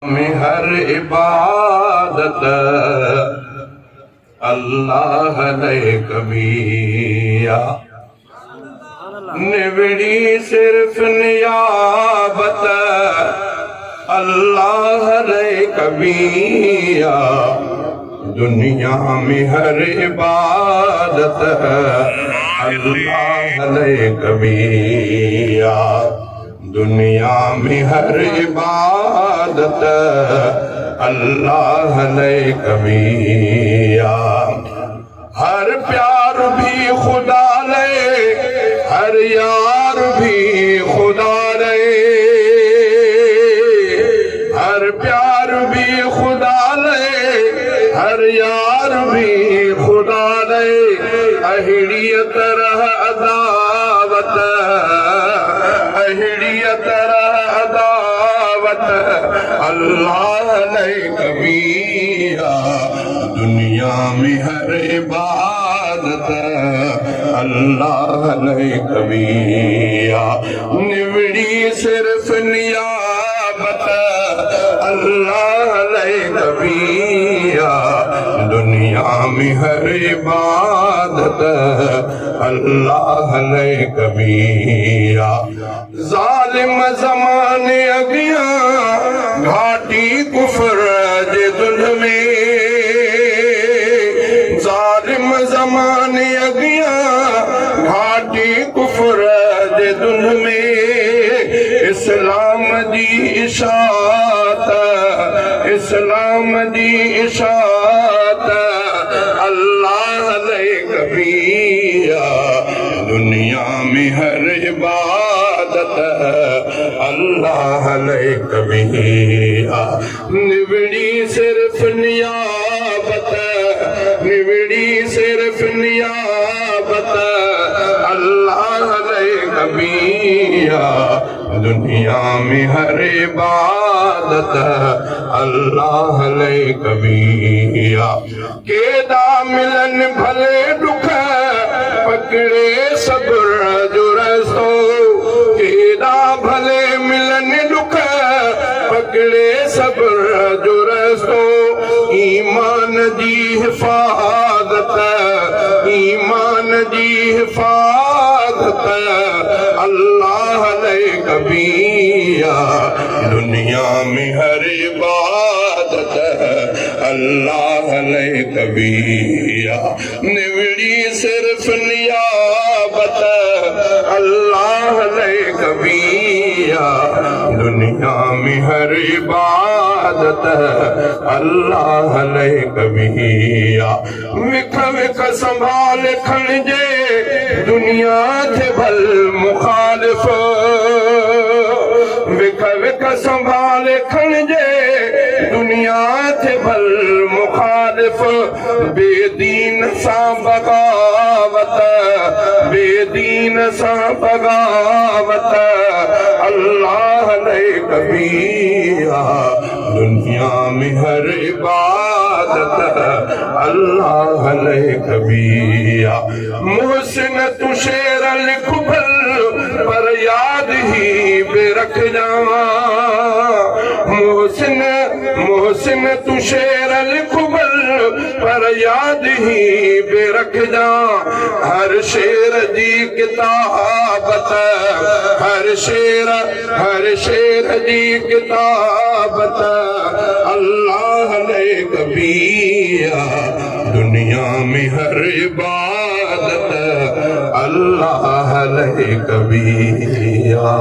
में हर इबादत अल्लाह ने कबिया निवड़ी सिर्फ नियाबत अल्लाह ने कबिया दुनिया में हर इबादत अल्लाह ने कबिया दुनिया में हर इबादत अल्लाह ने कबिया हर प्यार भी खुदा ले हर यार भी खुदा ले हर प्यार भी खुदा ले हर यार भी खुदा ले अहिड़ियत रह अदावत अहिड़ियत रह अदावत अल्लाह ने कबिया दुनिया में हर इबादत अल्लाह ने कबिया निवड़ी सिर्फ नियाबत अल्लाह ने कबिया दुनिया में हर इबादत अल्लाह ने कबिया जालिम ज़माने अगिया घाटी कुफर जे धुंध में जालिम ज़माने अगिया घाटी कुफर जे धुंध में इस्लाम जी इशात इस्लाम जी इशात अल्लाह ने कबिया दुनिया में हर इबादत अल्लाह ने कबिया निवड़ी सिर्फ नियाबत निवड़ी सिर्फ नियाबत अल्लाह ने कबिया दुनिया में हर इबादत अल्लाह ने कबिया केदा मिलन भले दुख पकड़े सब्र जो रसो केदा भले मिलन दुख पकड़े सब्र जो रसो ईमान जी हिफाजत ईमान जी हिफाजत अल्लाह ने कबिया दुनिया में हर इबादत अल्लाह ने कबिया निवड़ी सिर्फ नियाबत अल्लाह ने कबिया दुनिया में हर इबादत अल्लाह ने कबिया विख विख संभाल खणजे दुनिया थे भल मुखालिफ विख विख संभाल खणजे दुनिया थे भल मुखालिफ बेदीन सा बगावत बेदीन सा बगावत अल्लाह ने कबिया दुनिया में हर इबादत अल्लाह ने कबिया मोहसिन तू शेर लिख भल पर याद ही बेरख जावा मोहसिन मोहसिन तू शेर लिख भल पर याद ही बेरख जा हर शेर जी किताबत हर शेर जी किताबत अल्लाह ने कबिया दुनिया में हर इबादत अल्लाह ने कबिया।